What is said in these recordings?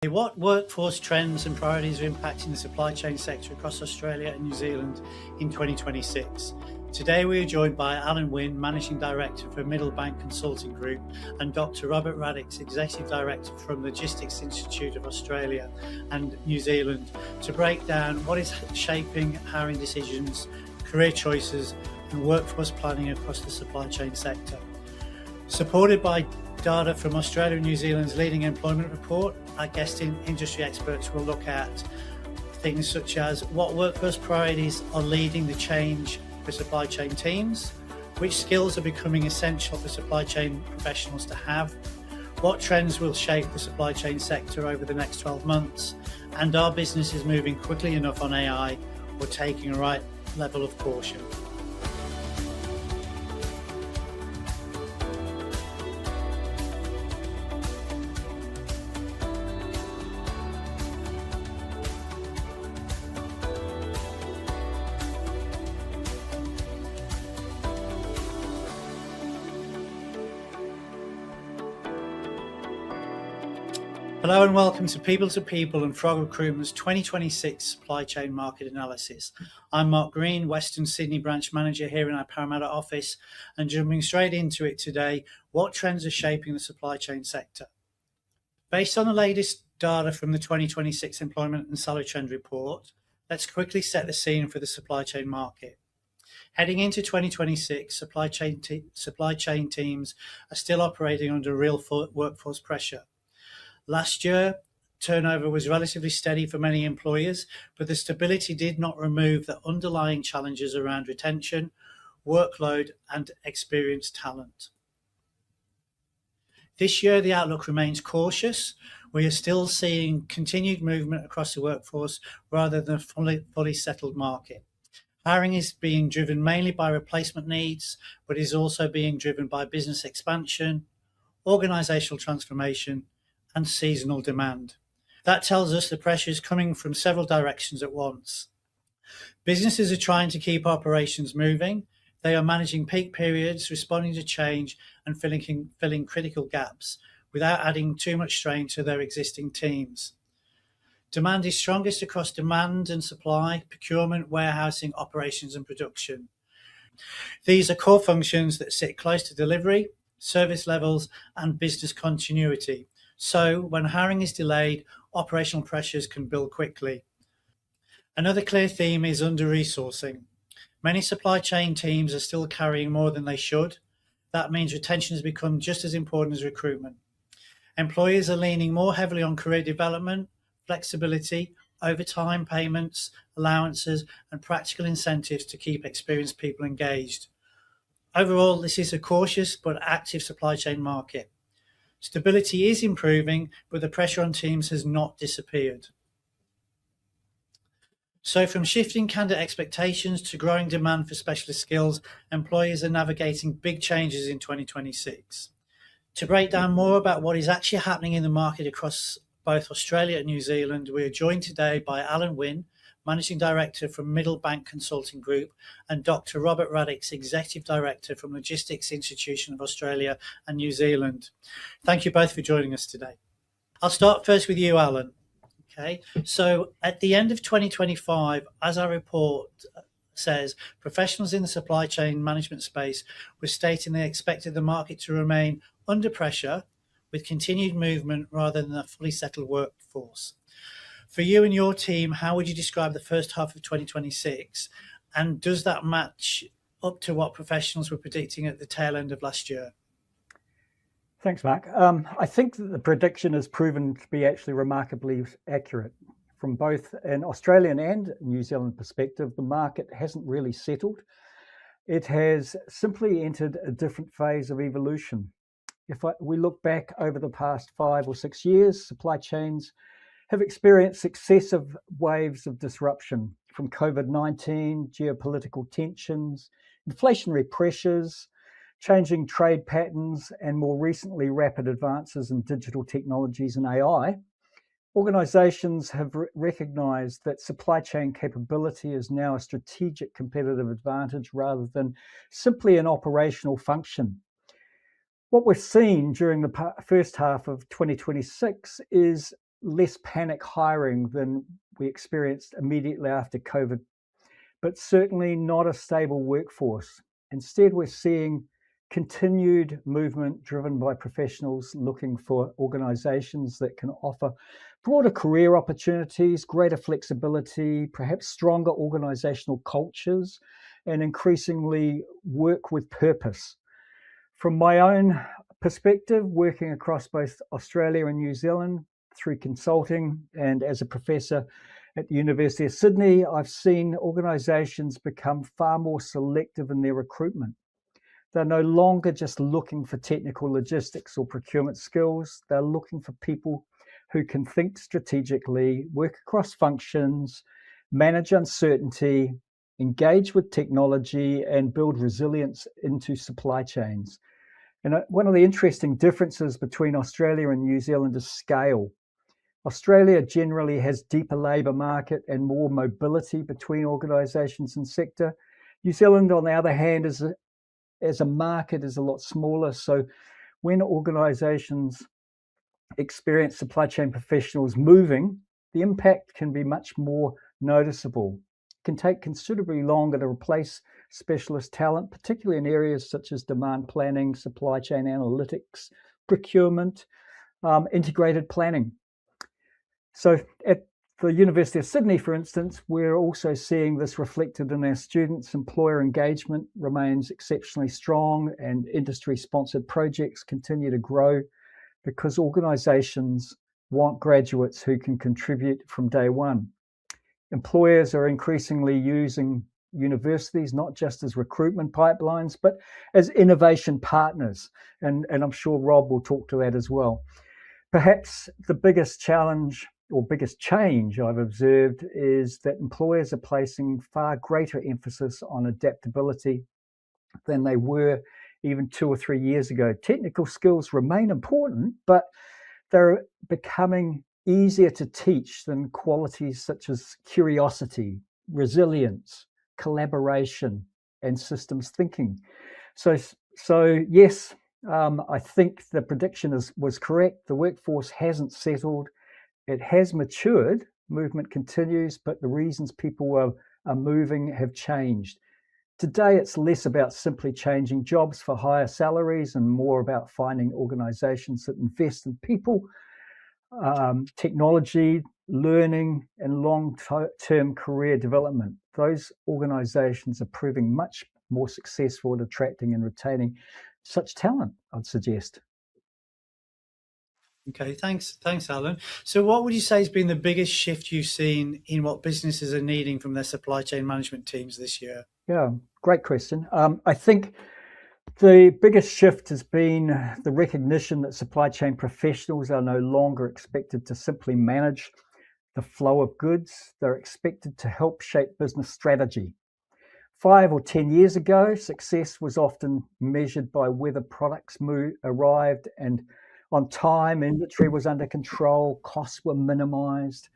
What workforce trends and priorities are impacting the supply chain sector across Australia and New Zealand in 2026? Today we are joined by Alan Wynne, Managing Director for MiddleBank Consulting Group, and Dr. Robert Radics, Executive Director from Logistics Institute of Australia and New Zealand, to break down what is shaping hiring decisions, career choices and workforce planning across the supply chain sector. Supported by data from Australia and New Zealand's leading employment report, our guest industry experts will look at things such as what workforce priorities are leading the change for supply chain teams, which skills are becoming essential for supply chain professionals to have, what trends will shape the supply chain sector over the next 12 months, and are businesses moving quickly enough on AI or taking a right level of caution. Hello and welcome to People and Frog Recruitment's 2026 Supply Chain Market Analysis. I'm Mark Green, Western Sydney Branch Manager here in our Parramatta office, and jumping straight into it today, what trends are shaping the supply chain sector? Based on the latest data from the 2026 Employment and Salary Trend Report, let's quickly set the scene for the supply chain market. Heading into 2026, supply chain teams are still operating under real workforce pressure. Last year, turnover was relatively steady for many employers, but the stability did not remove the underlying challenges around retention, workload, and experienced talent. This year, the outlook remains cautious. We are still seeing continued movement across the workforce rather than a fully settled market. Hiring is being driven mainly by replacement needs, but is also being driven by business expansion, organizational transformation, and seasonal demand. That tells us the pressure is coming from several directions at once. Businesses are trying to keep operations moving. They are managing peak periods, responding to change, and filling critical gaps without adding too much strain to their existing teams. Demand is strongest across demand and supply, procurement, warehousing, operations, and production. These are core functions that sit close to delivery, service levels, and business continuity. So when hiring is delayed, operational pressures can build quickly. Another clear theme is under-resourcing. Many supply chain teams are still carrying more than they should. That means retention has become just as important as recruitment. Employers are leaning more heavily on career development, flexibility, overtime payments, allowances, and practical incentives to keep experienced people engaged. Overall, this is a cautious but active supply chain market. Stability is improving, but the pressure on teams has not disappeared. So from shifting candidate expectations to growing demand for specialist skills, employers are navigating big changes in 2026. To break down more about what is actually happening in the market across both Australia and New Zealand, we are joined today by Alan Wynne, Managing Director from MiddleBank Consulting Group, and Dr. Robert Radics, Executive Director from Logistics Institute of Australia and New Zealand. Thank you both for joining us today. I'll start first with you, Alan. Okay, so at the end of 2025, as our report says, professionals in the supply chain management space were stating they expected the market to remain under pressure with continued movement rather than a fully settled workforce. For you and your team, how would you describe the first half of 2026? And does that match up to what professionals were predicting at the tail end of last year? Thanks, Mark. I think that the prediction has proven to be actually remarkably accurate. From both an Australian and New Zealand perspective, the market hasn't really settled. It has simply entered a different phase of evolution. If we look back over the past 5 or 6 years, supply chains have experienced successive waves of disruption from COVID-19, geopolitical tensions, inflationary pressures, changing trade patterns, and more recently, rapid advances in digital technologies and AI. Organizations have recognized that supply chain capability is now a strategic competitive advantage rather than simply an operational function. What we've seen during the first half of 2026 is less panic hiring than we experienced immediately after COVID, but certainly not a stable workforce. Instead, we're seeing continued movement driven by professionals looking for organizations that can offer broader career opportunities, greater flexibility, perhaps stronger organizational cultures, and increasingly work with purpose. From my own perspective, working across both Australia and New Zealand through consulting and as a professor at the University of Sydney, I've seen organisations become far more selective in their recruitment. They're no longer just looking for technical logistics or procurement skills. They're looking for people who can think strategically, work across functions, manage uncertainty, engage with technology, and build resilience into supply chains. And one of the interesting differences between Australia and New Zealand is scale. Australia generally has deeper labour market and more mobility between organisations and sector. New Zealand, on the other hand, as a market is a lot smaller. So when organisations experience supply chain professionals moving, the impact can be much more noticeable. It can take considerably longer to replace specialist talent, particularly in areas such as demand planning, supply chain analytics, procurement, integrated planning. So at the University of Sydney, for instance, we're also seeing this reflected in our students. Employer engagement remains exceptionally strong, and industry-sponsored projects continue to grow because organisations want graduates who can contribute from day one. Employers are increasingly using universities not just as recruitment pipelines, but as innovation partners. And I'm sure Rob will talk to that as well. Perhaps the biggest challenge or biggest change I've observed is that employers are placing far greater emphasis on adaptability than they were even 2 or 3 years ago. Technical skills remain important, but they're becoming easier to teach than qualities such as curiosity, resilience, collaboration, and systems thinking. So yes, I think the prediction was correct. The workforce hasn't settled. It has matured. Movement continues, but the reasons people are moving have changed. Today, it's less about simply changing jobs for higher salaries and more about finding organizations that invest in people, technology, learning, and long-term career development. Those organizations are proving much more successful at attracting and retaining such talent, I'd suggest. Okay, thanks, Alan. So what would you say has been the biggest shift you've seen in what businesses are needing from their supply chain management teams this year? Yeah, great question. I think the biggest shift has been the recognition that supply chain professionals are no longer expected to simply manage the flow of goods. They're expected to help shape business strategy. 5 or 10 years ago, success was often measured by whether products arrived and on time, inventory was under control, costs were minimized.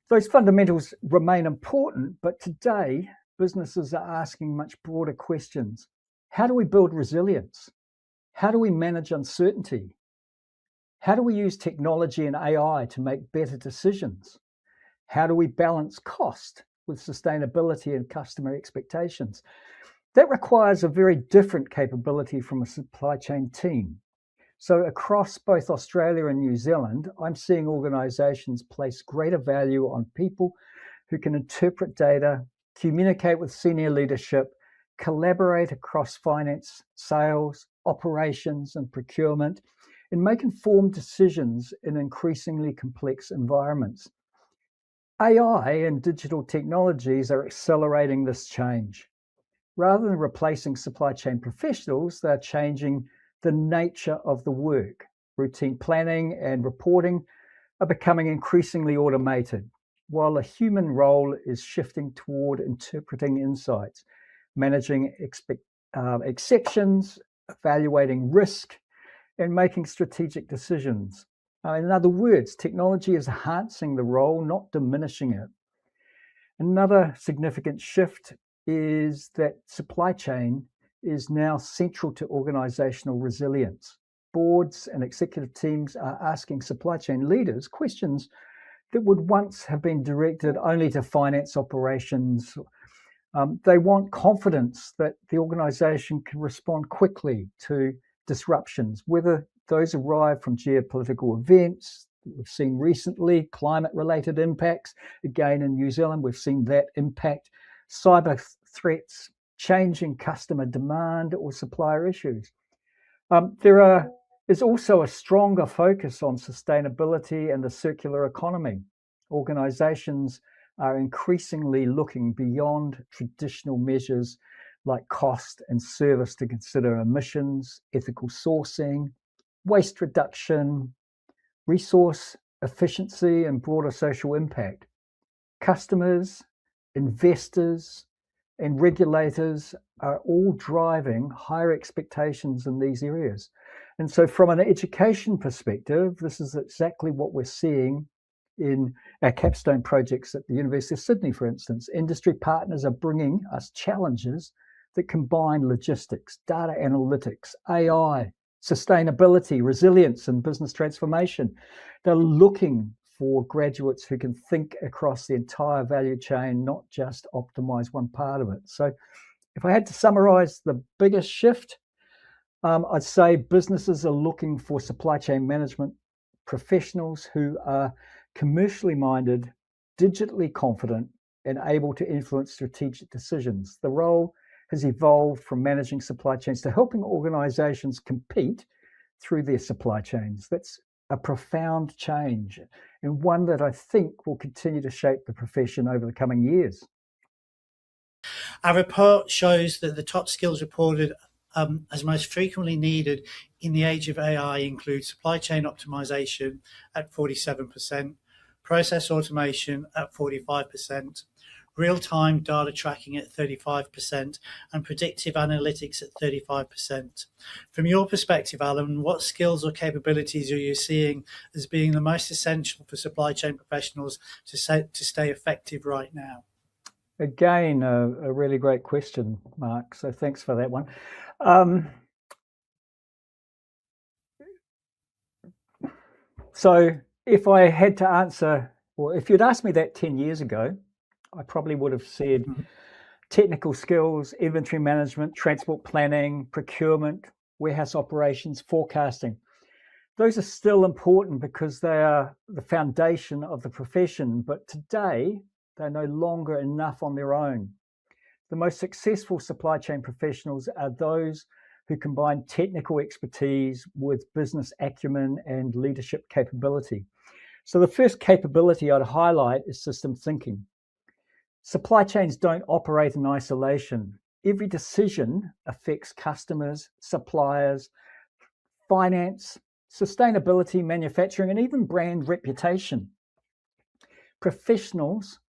Those fundamentals remain important, but today businesses are asking much broader questions. How do we build resilience? How do we manage uncertainty? How do we use technology and AI to make better decisions? How do we balance cost with sustainability and customer expectations? That requires a very different capability from a supply chain team. So across both Australia and New Zealand, I'm seeing organisations place greater value on people who can interpret data, communicate with senior leadership, collaborate across finance, sales, operations, and procurement, and make informed decisions in increasingly complex environments. AI and digital technologies are accelerating this change. Rather than replacing supply chain professionals, they're changing the nature of the work. Routine planning and reporting are becoming increasingly automated, while a human role is shifting toward interpreting insights, managing exceptions, evaluating risk, and making strategic decisions. In other words, technology is enhancing the role, not diminishing it. Another significant shift is that supply chain is now central to organizational resilience. boards and executive teams are asking supply chain leaders questions that would once have been directed only to finance operations. They want confidence that the organization can respond quickly to disruptions, whether those arrive from geopolitical events that we've seen recently, climate-related impacts. Again, in New Zealand, we've seen that impact, cyber threats, changing customer demand, or supplier issues. There is also a stronger focus on sustainability and the circular economy. Organizations are increasingly looking beyond traditional measures like cost and service to consider emissions, ethical sourcing, waste reduction, resource efficiency, and broader social impact. Customers, investors, and regulators are all driving higher expectations in these areas. And so from an education perspective, this is exactly what we're seeing in our capstone projects at the University of Sydney, for instance. Industry partners are bringing us challenges that combine logistics, data analytics, AI, sustainability, resilience, and business transformation. They're looking for graduates who can think across the entire value chain, not just optimize one part of it. So if I had to summarize the biggest shift, I'd say businesses are looking for supply chain management professionals who are commercially minded, digitally confident, and able to influence strategic decisions. The role has evolved from managing supply chains to helping organizations compete through their supply chains. That's a profound change, and one that I think will continue to shape the profession over the coming years. Our report shows that the top skills reported as most frequently needed in the age of AI include supply chain optimization at 47%, process automation at 45%, real-time data tracking at 35%, and predictive analytics at 35%. From your perspective, Alan, what skills or capabilities are you seeing as being the most essential for supply chain professionals to stay effective right now? Again, a really great question, Mark. So thanks for that one. So if I had to answer, or if you'd asked me that 10 years ago, I probably would have said technical skills, inventory management, transport planning, procurement, warehouse operations, forecasting. Those are still important because they are the foundation of the profession, but today they're no longer enough on their own. The most successful supply chain professionals are those who combine technical expertise with business acumen and leadership capability. So the first capability I'd highlight is system thinking. Supply chains don't operate in isolation. Every decision affects customers, suppliers, finance, sustainability, manufacturing, and even brand reputation. Professionals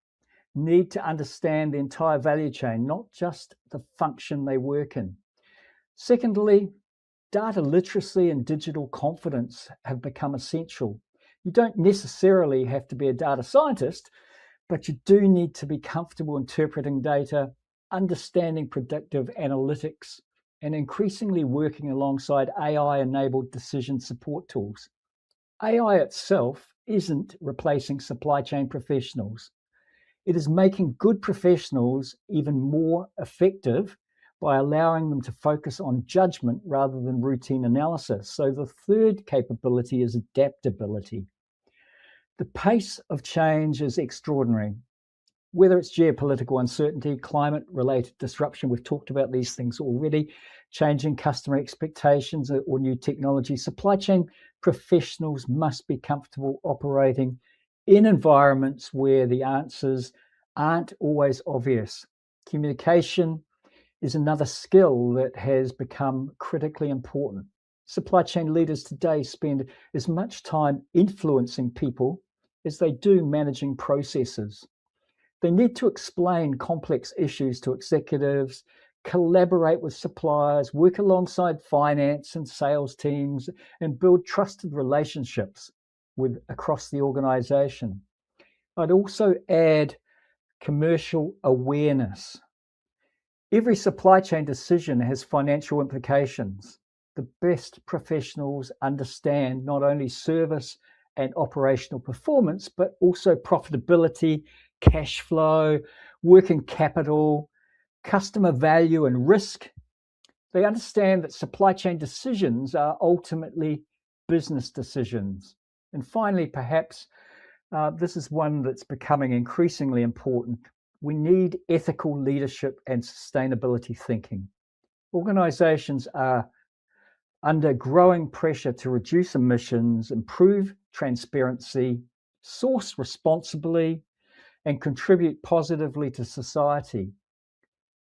need to understand the entire value chain, not just the function they work in. Secondly, data literacy and digital confidence have become essential. You don't necessarily have to be a data scientist, but you do need to be comfortable interpreting data, understanding predictive analytics, and increasingly working alongside AI-enabled decision support tools. AI itself isn't replacing supply chain professionals. It is making good professionals even more effective by allowing them to focus on judgment rather than routine analysis. So the third capability is adaptability. The pace of change is extraordinary. Whether it's geopolitical uncertainty, climate-related disruption, we've talked about these things already, changing customer expectations or new technology, supply chain professionals must be comfortable operating in environments where the answers aren't always obvious. Communication is another skill that has become critically important. Supply chain leaders today spend as much time influencing people as they do managing processes. They need to explain complex issues to executives, collaborate with suppliers, work alongside finance and sales teams, and build trusted relationships across the organization. I'd also add commercial awareness. Every supply chain decision has financial implications. The best professionals understand not only service and operational performance, but also profitability, cash flow, working capital, customer value, and risk. They understand that supply chain decisions are ultimately business decisions. And finally, perhaps, this is one that's becoming increasingly important. We need ethical leadership and sustainability thinking. Organizations are under growing pressure to reduce emissions, improve transparency, source responsibly, and contribute positively to society.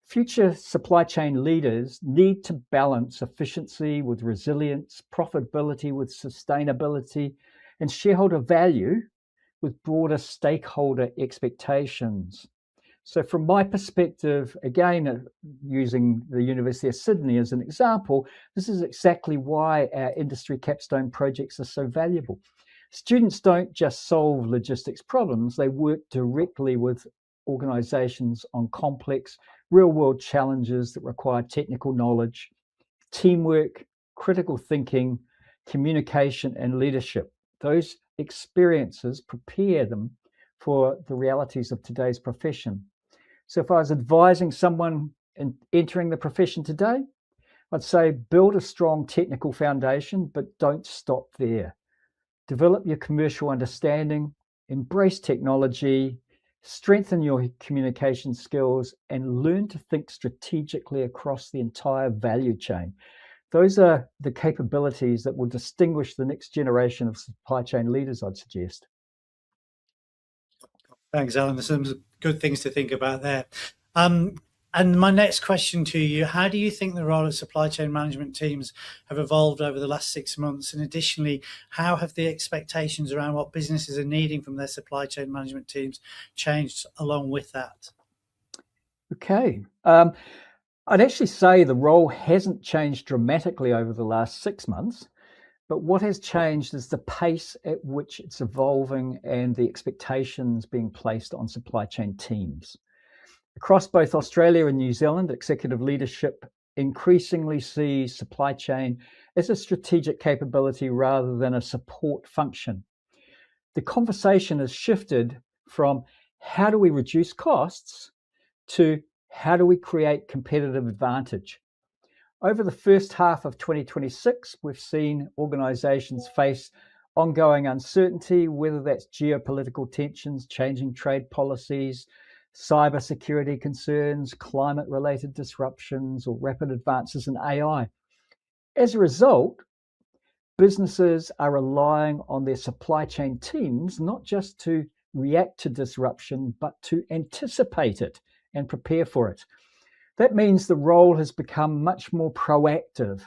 Future supply chain leaders need to balance efficiency with resilience, profitability with sustainability, and shareholder value with broader stakeholder expectations. So from my perspective, again, using the University of Sydney as an example, this is exactly why our industry capstone projects are so valuable. Students don't just solve logistics problems, they work directly with organizations on complex real-world challenges that require technical knowledge, teamwork, critical thinking, communication, and leadership. Those experiences prepare them for the realities of today's profession. So if I was advising someone in entering the profession today, I'd say build a strong technical foundation, but don't stop there. Develop your commercial understanding, embrace technology, strengthen your communication skills, and learn to think strategically across the entire value chain. Those are the capabilities that will distinguish the next generation of supply chain leaders, I'd suggest. Thanks, Alan. There's some good things to think about there. And my next question to you, how do you think the role of supply chain management teams have evolved over the last 6 months? And additionally, how have the expectations around what businesses are needing from their supply chain management teams changed along with that? Okay. I'd actually say the role hasn't changed dramatically over the last 6 months, but what has changed is the pace at which it's evolving and the expectations being placed on supply chain teams. Across both Australia and New Zealand, executive leadership increasingly sees supply chain as a strategic capability rather than a support function. The conversation has shifted from how do we reduce costs to how do we create competitive advantage. Over the first half of 2026, we've seen organizations face ongoing uncertainty, whether that's geopolitical tensions, changing trade policies, cybersecurity concerns, climate-related disruptions, or rapid advances in AI. As a result, businesses are relying on their supply chain teams not just to react to disruption, but to anticipate it and prepare for it. That means the role has become much more proactive.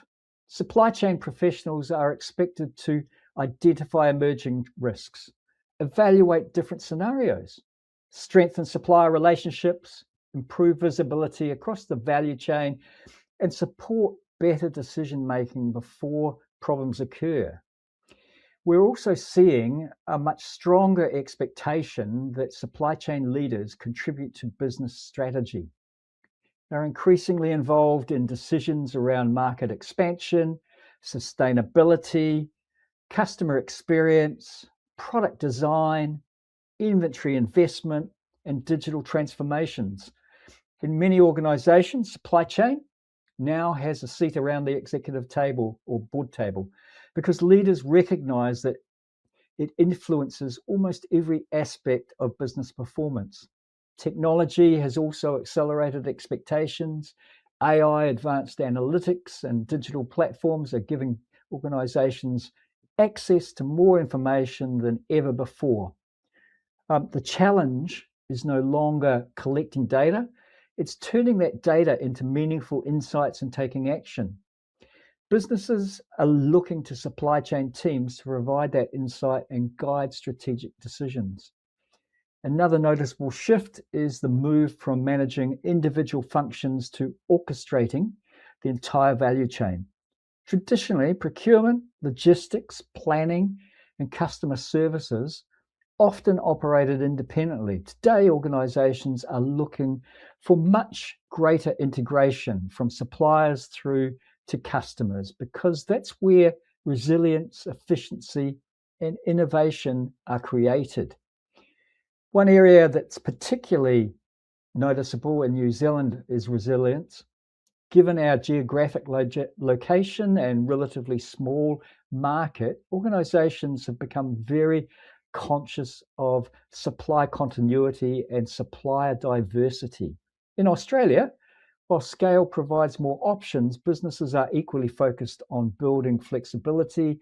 Supply chain professionals are expected to identify emerging risks, evaluate different scenarios, strengthen supplier relationships, improve visibility across the value chain, and support better decision-making before problems occur. We're also seeing a much stronger expectation that supply chain leaders contribute to business strategy. They're increasingly involved in decisions around market expansion, sustainability, customer experience, product design, inventory investment, and digital transformations. In many organizations, supply chain now has a seat around the executive table or board table because leaders recognize that it influences almost every aspect of business performance. Technology has also accelerated expectations. AI, advanced analytics, and digital platforms are giving organizations access to more information than ever before. The challenge is no longer collecting data, it's turning that data into meaningful insights and taking action. Businesses are looking to supply chain teams to provide that insight and guide strategic decisions. Another noticeable shift is the move from managing individual functions to orchestrating the entire value chain. Traditionally, procurement, logistics, planning, and customer services often operated independently. Today, organizations are looking for much greater integration from suppliers through to customers, because that's where resilience, efficiency, and innovation are created. One area that's particularly noticeable in New Zealand is resilience. Given our geographic location and relatively small market, organisations have become very conscious of supply continuity and supplier diversity. In Australia, while scale provides more options, businesses are equally focused on building flexibility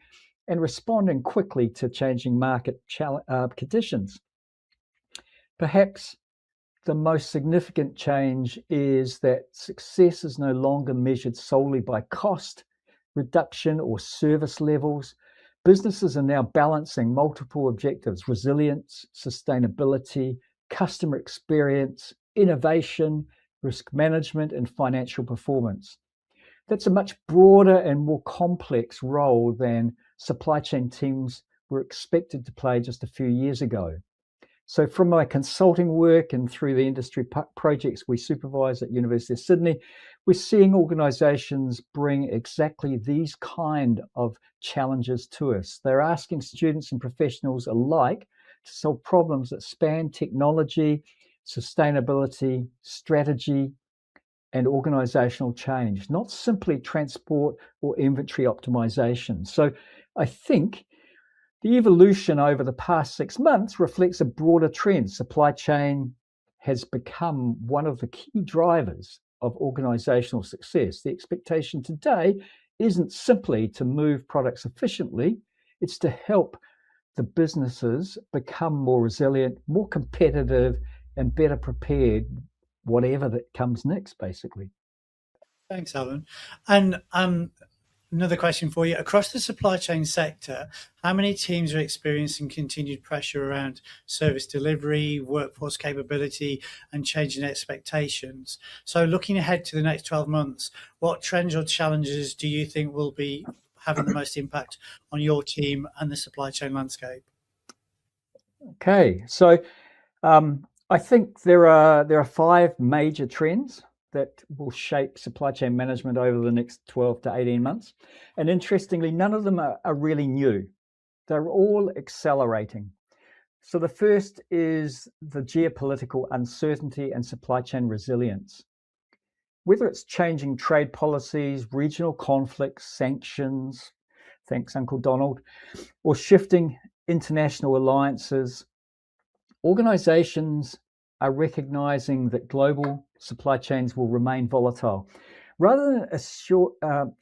and responding quickly to changing market conditions. Perhaps the most significant change is that success is no longer measured solely by cost reduction or service levels. Businesses are now balancing multiple objectives: resilience, sustainability, customer experience, innovation, risk management, and financial performance. That's a much broader and more complex role than supply chain teams were expected to play just a few years ago. So from my consulting work and through the industry projects we supervise at University of Sydney, we're seeing organisations bring exactly these kind of challenges to us. They're asking students and professionals alike to solve problems that span technology, sustainability, strategy, and organisational change, not simply transport or inventory optimization. So I think the evolution over the past 6 months reflects a broader trend. Supply chain has become one of the key drivers of organisational success. The expectation today isn't simply to move products efficiently, it's to help the businesses become more resilient, more competitive, and better prepared, whatever that comes next, basically. Thanks, Alan. And another question for you. Across the supply chain sector, how many teams are experiencing continued pressure around service delivery, workforce capability, and changing expectations? So looking ahead to the next 12 months, what trends or challenges do you think will be having the most impact on your team and the supply chain landscape? Okay, so I think there are 5 major trends that will shape supply chain management over the next 12 to 18 months. And interestingly, none of them are really new. They're all accelerating. So the first is the geopolitical uncertainty and supply chain resilience. Whether it's changing trade policies, regional conflicts, sanctions, thanks Uncle Donald, or shifting international alliances, organizations are recognizing that global supply chains will remain volatile. Rather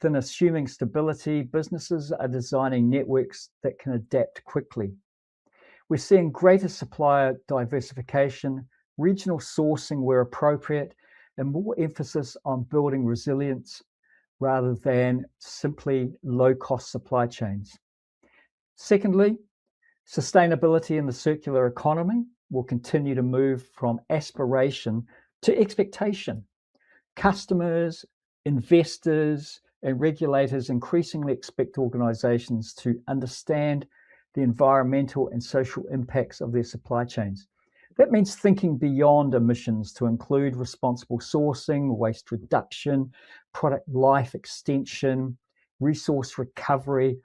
than assuming stability, businesses are designing networks that can adapt quickly. We're seeing greater supplier diversification, regional sourcing where appropriate, and more emphasis on building resilience rather than simply low-cost supply chains. Secondly, sustainability in the circular economy will continue to move from aspiration to expectation. Customers, investors, and regulators increasingly expect organizations to understand the environmental and social impacts of their supply chains. That means thinking beyond emissions to include responsible sourcing, waste reduction, product life extension, resource recovery,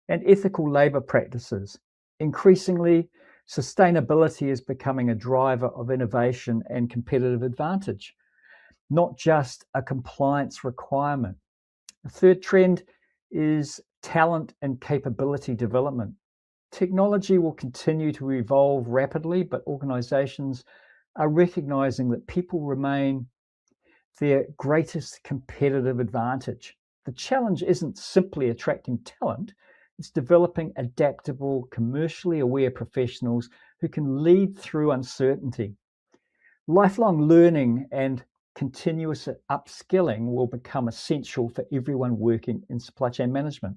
and ethical labor practices. Increasingly, sustainability is becoming a driver of innovation and competitive advantage, not just a compliance requirement. The third trend is talent and capability development. Technology will continue to evolve rapidly, but organizations are recognizing that people remain their greatest competitive advantage. The challenge isn't simply attracting talent, it's developing adaptable, commercially aware professionals who can lead through uncertainty. Lifelong learning and continuous upskilling will become essential for everyone working in supply chain management.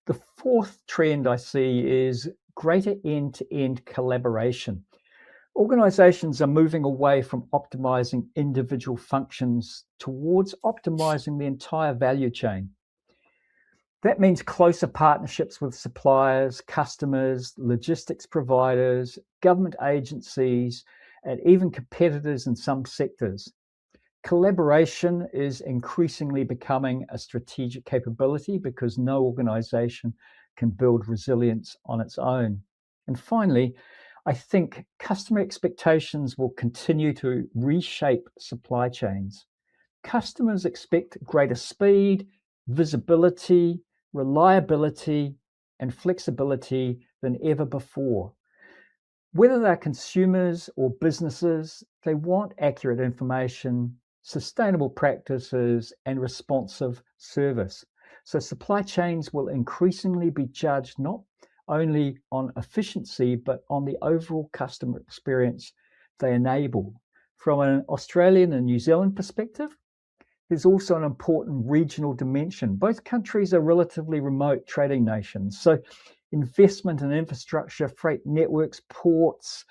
The fourth trend I see is greater end-to-end collaboration. Organizations are moving away from optimizing individual functions towards optimizing the entire value chain. That means closer partnerships with suppliers, customers, logistics providers, government agencies, and even competitors in some sectors. Collaboration is increasingly becoming a strategic capability because no organization can build resilience on its own. And finally, I think customer expectations will continue to reshape supply chains. Customers expect greater speed, visibility, reliability, and flexibility than ever before. Whether they're consumers or businesses, they want accurate information, sustainable practices, and responsive service. So supply chains will increasingly be judged not only on efficiency, but on the overall customer experience they enable. From an Australian and New Zealand perspective, there's also an important regional dimension. Both countries are relatively remote trading nations. So investment in infrastructure, freight networks, ports,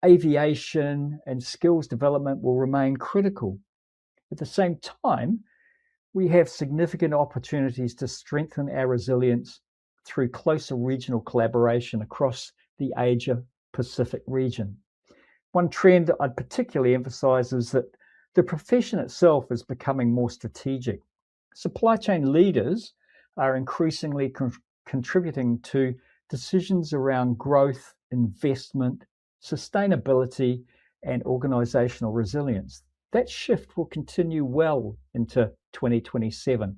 aviation, and skills development will remain critical. At the same time, we have significant opportunities to strengthen our resilience through closer regional collaboration across the Asia Pacific region. One trend that I'd particularly emphasize is that the profession itself is becoming more strategic. Supply chain leaders are increasingly contributing to decisions around growth, investment, sustainability, and organizational resilience. That shift will continue well into 2027.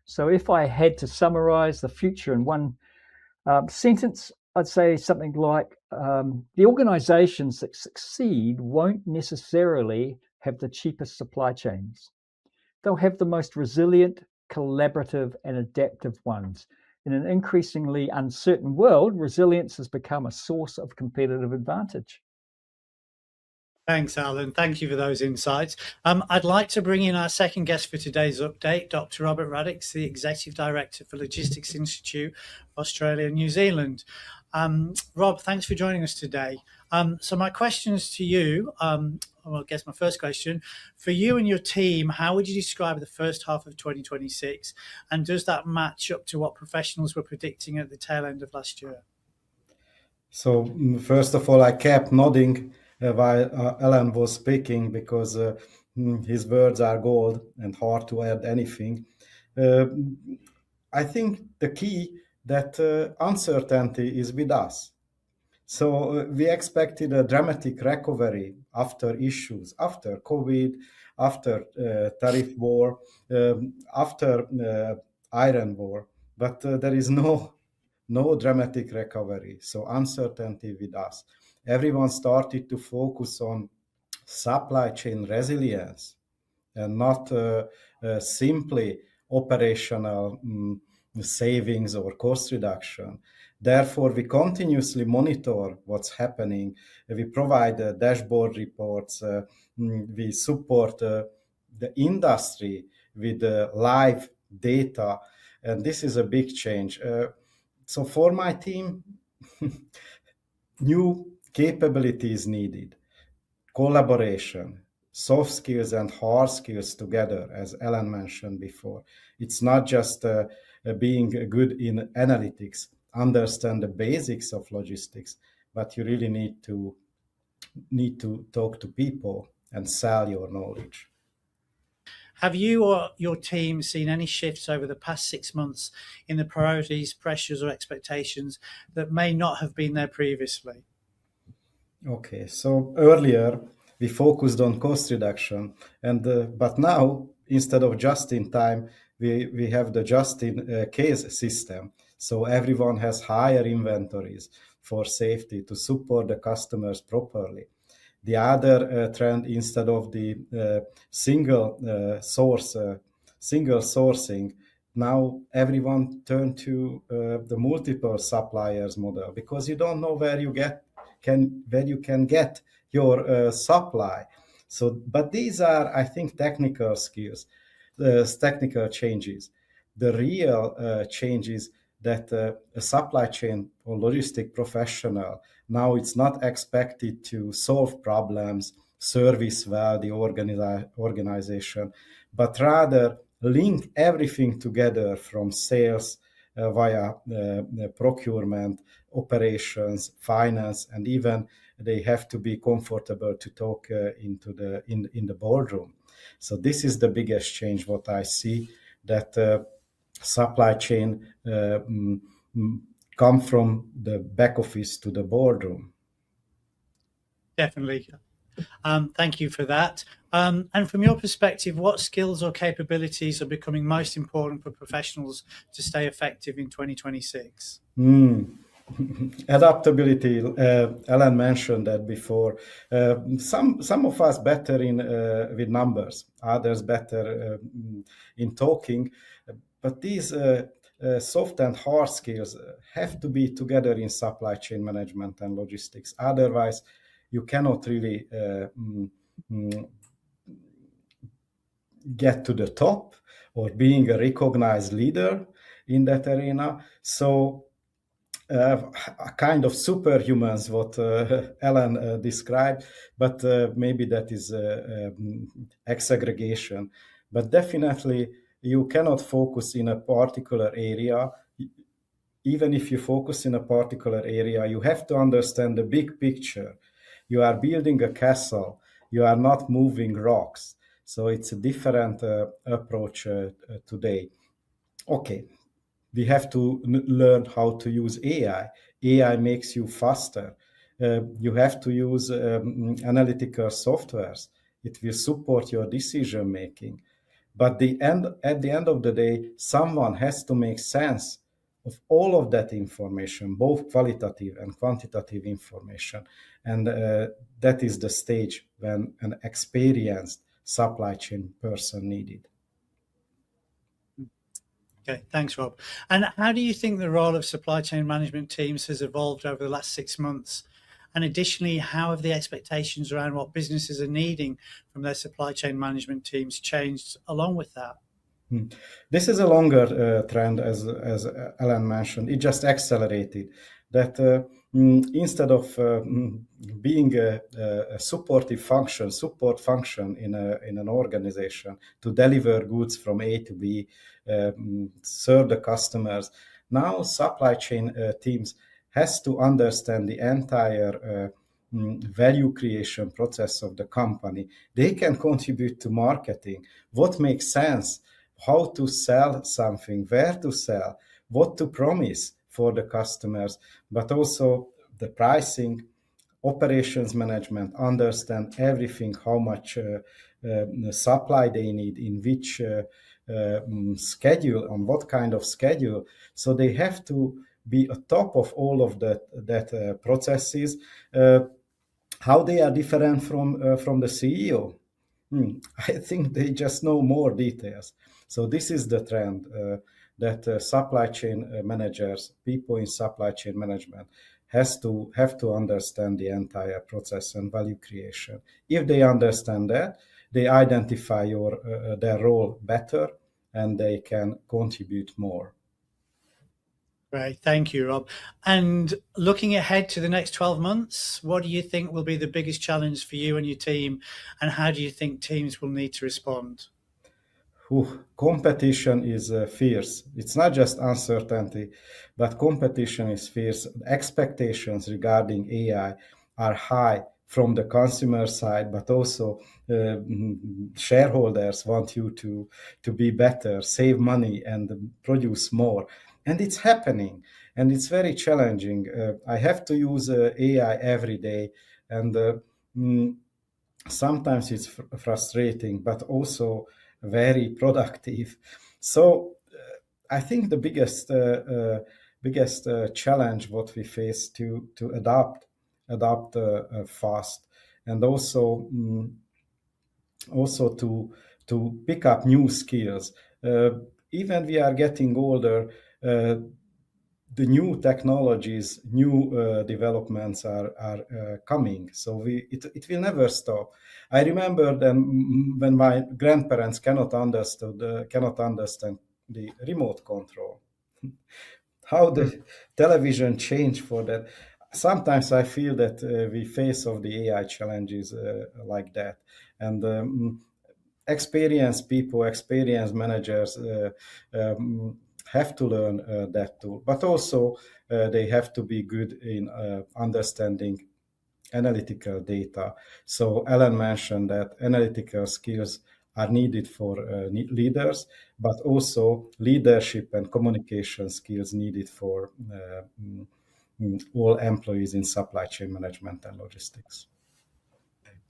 So if I had to summarize the future in one sentence, I'd say something like the organizations that succeed won't necessarily have the cheapest supply chains. They'll have the most resilient, collaborative, and adaptive ones. In an increasingly uncertain world, resilience has become a source of competitive advantage. Thanks, Alan. Thank you for those insights. I'd like to bring in our second guest for today's update, Dr. Robert Radics, the Executive Director for Logistics Institute, Australia and New Zealand. Rob, thanks for joining us today. So my questions to you, well, I guess my first question, for you and your team, how would you describe the first half of 2026? And does that match up to what professionals were predicting at the tail end of last year? So first of all, I kept nodding while Alan was speaking because his words are gold and hard to add anything. I think the key that uncertainty is with us. So we expected a dramatic recovery after issues, after COVID, after tariff war, after Iran war, but there is no dramatic recovery. So uncertainty with us. Everyone started to focus on supply chain resilience and not simply operational savings or cost reduction. Therefore, we continuously monitor what's happening. We provide dashboard reports. We support the industry with live data. And this is a big change. So for my team, new capabilities needed, collaboration, soft skills and hard skills together, as Alan mentioned before. It's not just being good in analytics, understand the basics of logistics, but you really need to talk to people and sell your knowledge. Have you or your team seen any shifts over the past 6 months in the priorities, pressures, or expectations that may not have been there previously? Okay, so earlier we focused on cost reduction, and but now instead of just in time, we have the just in case system. So everyone has higher inventories for safety to support the customers properly. The other trend, instead of the single sourcing, now everyone turn to the multiple suppliers model, because you don't know where you can get your supply. So, but these are, I think, technical skills, technical changes. The real changes that a supply chain or logistic professional, now it's not expected to solve problems, service well the organization, but rather link everything together from sales via procurement, operations, finance, and even they have to be comfortable to talk in the boardroom. So this is the biggest change what I see, that supply chain come from the back office to the boardroom. Definitely. Thank you for that. And from your perspective, what skills or capabilities are becoming most important for professionals to stay effective in 2026? Adaptability. Alan mentioned that before. Some of us better in with numbers, others better in talking. But these soft and hard skills have to be together in supply chain management and logistics. Otherwise, you cannot really get to the top or being a recognized leader in that arena. So a kind of superhumans, what Alan described, but maybe that is exaggeration. But definitely, you cannot focus in a particular area. Even if you focus in a particular area, you have to understand the big picture. You are building a castle. You are not moving rocks. So it's a different approach today. Okay, we have to learn how to use AI. AI makes you faster. You have to use analytical softwares. It will support your decision making. But at the end of the day, someone has to make sense of all of that information, both qualitative and quantitative information. And that is the stage when an experienced supply chain person needed. Okay, thanks, Rob. And how do you think the role of supply chain management teams has evolved over the last 6 months? And additionally, how have the expectations around what businesses are needing from their supply chain management teams changed along with that? This is a longer trend, as Alan mentioned. It just accelerated. That instead of being a support function in an organization to deliver goods from A to B, serve the customers, now supply chain teams has to understand the entire value creation process of the company. They can contribute to marketing, what makes sense, how to sell something, where to sell, what to promise for the customers, but also the pricing, operations management, understand everything, how much supply they need, in which schedule, on what kind of schedule. So they have to be atop of all of that processes. How they are different from the CEO? I think they just know more details. So this is the trend that supply chain managers, people in supply chain management, have to understand the entire process and value creation. If they understand that, they identify their role better, and they can contribute more. Great, thank you, Rob. And looking ahead to the next 12 months, what do you think will be the biggest challenge for you and your team, and how do you think teams will need to respond? Competition is fierce. It's not just uncertainty, but competition is fierce. Expectations regarding AI are high from the consumer side, but also shareholders want you to be better, save money, and produce more. And it's happening, and it's very challenging. I have to use AI every day, and sometimes it's frustrating, but also very productive. So I think the biggest challenge what we face to adapt fast, and also to pick up new skills. Even we are getting older, the new technologies, new developments are coming. So it will never stop. I remember then when my grandparents cannot understand the remote control, how the television changed for that. Sometimes I feel that we face of the AI challenges like that, and experienced people, experienced managers have to learn that tool, but also they have to be good in understanding analytical data. So Ellen mentioned that analytical skills are needed for leaders, but also leadership and communication skills needed for all employees in supply chain management and logistics.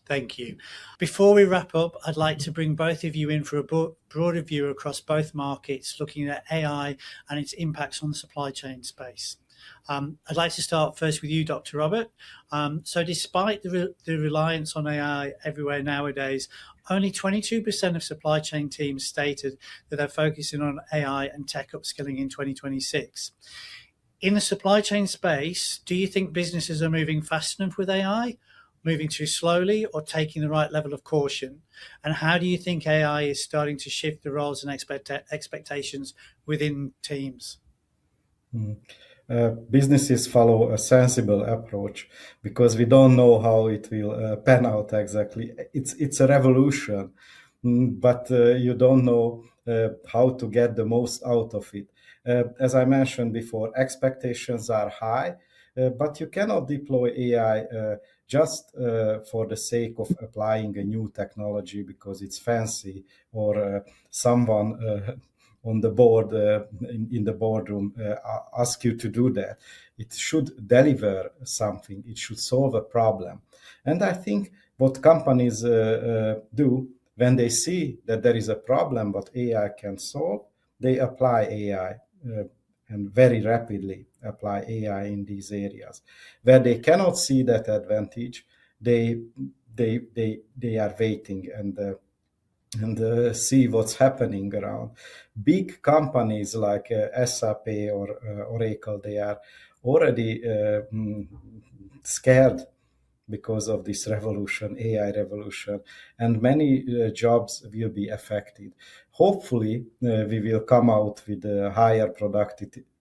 Thank you. Before we wrap up, I'd like to bring both of you in for a broader view across both markets, looking at AI and its impacts on the supply chain space. I'd like to start first with you, Dr. Robert. So despite the reliance on AI everywhere nowadays, only 22% of supply chain teams stated that they're focusing on AI and tech upskilling in 2026. In the supply chain space, do you think businesses are moving fast enough with AI, moving too slowly, or taking the right level of caution? And how do you think AI is starting to shift the roles and expectations within teams? Businesses follow a sensible approach because we don't know how it will pan out exactly. It's a revolution, but you don't know how to get the most out of it. As I mentioned before, expectations are high, but you cannot deploy AI just for the sake of applying a new technology because it's fancy, or someone on the board in the boardroom ask you to do that. It should deliver something. It should solve a problem. And I think what companies do when they see that there is a problem what AI can solve, they apply AI and very rapidly apply AI in these areas. Where they cannot see that advantage, they are waiting and see what's happening around. Big companies like SAP or Oracle, they are already scared because of this revolution, AI revolution, and many jobs will be affected. Hopefully, we will come out with a higher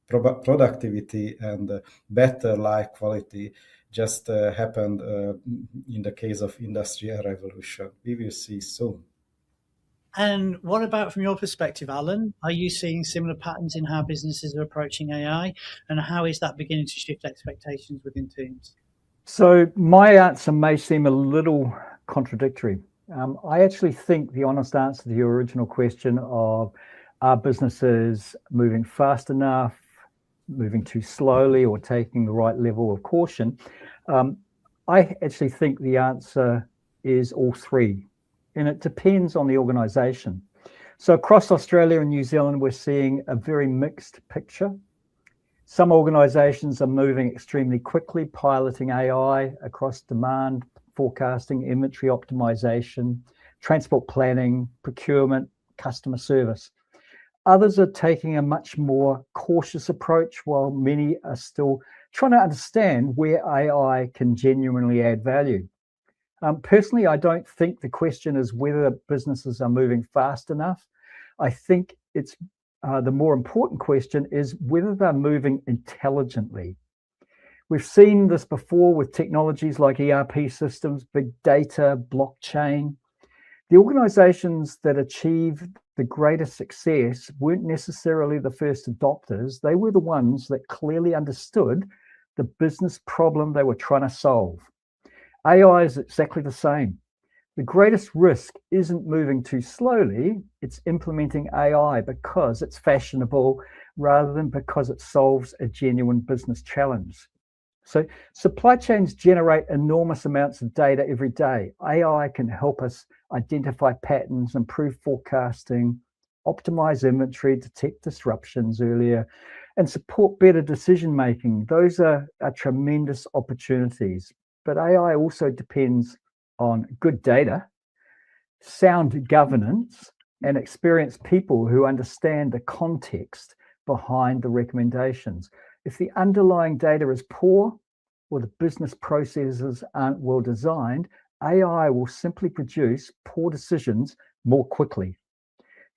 productivity and better life quality. Just happened in the case of industrial revolution. We will see soon. And what about from your perspective, Alan? Are you seeing similar patterns in how businesses are approaching AI, and how is that beginning to shift expectations within teams? So my answer may seem a little contradictory. I actually think the honest answer to your original question of are businesses moving fast enough, moving too slowly, or taking the right level of caution, I actually think the answer is all three. And it depends on the organization. So across Australia and New Zealand, we're seeing a very mixed picture. Some organizations are moving extremely quickly, piloting AI across demand forecasting, inventory optimization, transport planning, procurement, customer service. Others are taking a much more cautious approach, while many are still trying to understand where AI can genuinely add value. Personally, I don't think the question is whether businesses are moving fast enough. I think it's the more important question is whether they're moving intelligently. We've seen this before with technologies like ERP systems, big data, blockchain. The organizations that achieved the greatest success weren't necessarily the first adopters. They were the ones that clearly understood the business problem they were trying to solve. AI is exactly the same. The greatest risk isn't moving too slowly, it's implementing AI because it's fashionable rather than because it solves a genuine business challenge. So supply chains generate enormous amounts of data every day. AI can help us identify patterns, improve forecasting, optimize inventory, detect disruptions earlier, and support better decision making. Those are tremendous opportunities. But AI also depends on good data, sound governance, and experienced people who understand the context behind the recommendations. If the underlying data is poor or the business processes aren't well designed, AI will simply produce poor decisions more quickly.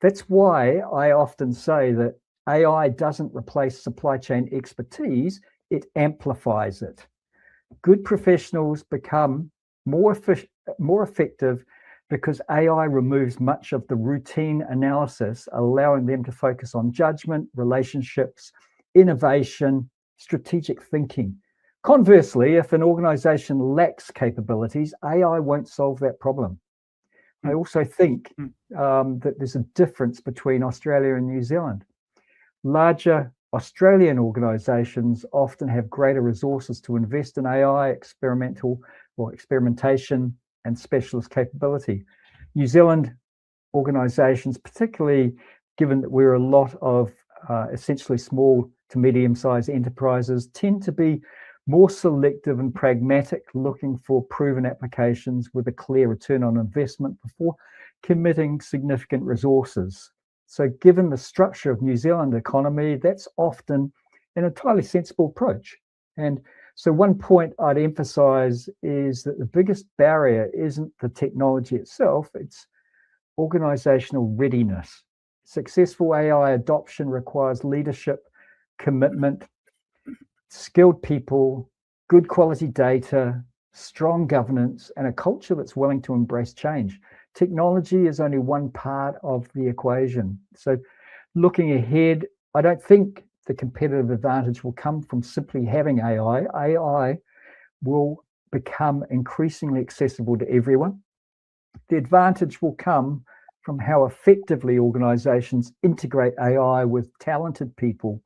That's why I often say that AI doesn't replace supply chain expertise, it amplifies it. Good professionals become more effective because AI removes much of the routine analysis, allowing them to focus on judgment, relationships, innovation, strategic thinking. Conversely, if an organization lacks capabilities, AI won't solve that problem. I also think that there's a difference between Australia and New Zealand. Larger Australian organizations often have greater resources to invest in AI, experimentation and specialist capability. New Zealand organizations, particularly given that we're a lot of essentially small to medium-sized enterprises, tend to be more selective and pragmatic, looking for proven applications with a clear return on investment before committing significant resources. So given the structure of New Zealand economy, that's often an entirely sensible approach. And so one point I'd emphasize is that the biggest barrier isn't the technology itself, it's organizational readiness. Successful AI adoption requires leadership, commitment, skilled people, good quality data, strong governance, and a culture that's willing to embrace change. Technology is only one part of the equation. So looking ahead, I don't think the competitive advantage will come from simply having AI. AI will become increasingly accessible to everyone. The advantage will come from how effectively organizations integrate AI with talented people,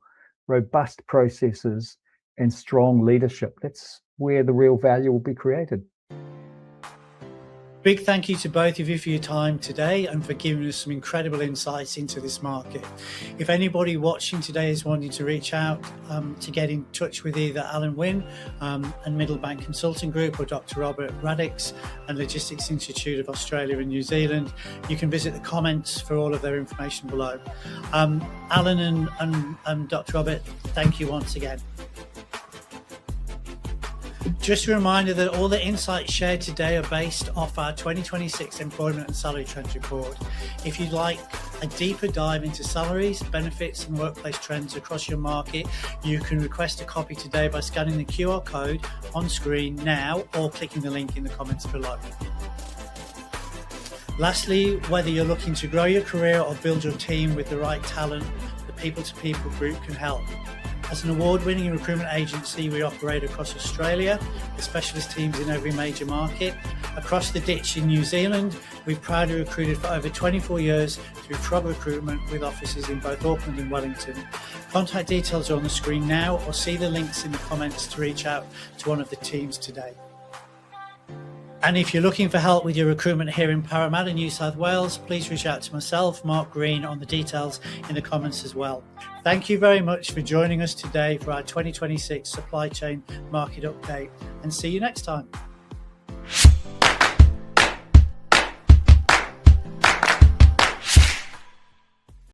robust processes, and strong leadership. That's where the real value will be created. Big thank you to both of you for your time today and for giving us some incredible insights into this market. If anybody watching today is wanting to reach out to get in touch with either Alan Wynne and MiddleBank Consulting Group or Dr. Robert Radics and Logistics Institute of Australia and New Zealand, you can visit the comments for all of their information below. Alan and Dr. Robert, thank you once again. Just a reminder that all the insights shared today are based off our 2026 Employment and Salary Trends Report. If you'd like a deeper dive into salaries, benefits and workplace trends across your market, you can request a copy today by scanning the QR code on screen now or clicking the link in the comments below. Lastly, whether you're looking to grow your career or build your team with the right talent, the People to People Group can help. As an award-winning recruitment agency, we operate across Australia, with specialist teams in every major market. Across the ditch in New Zealand, we've proudly recruited for over 24 years through Frog Recruitment, with offices in both Auckland and Wellington. Contact details are on the screen now, or see the links in the comments to reach out to one of the teams today. And if you're looking for help with your recruitment here in Parramatta, New South Wales, please reach out to myself, Mark Green, on the details in the comments as well. Thank you very much for joining us today for our 2026 Supply Chain Market Update, and see you next time.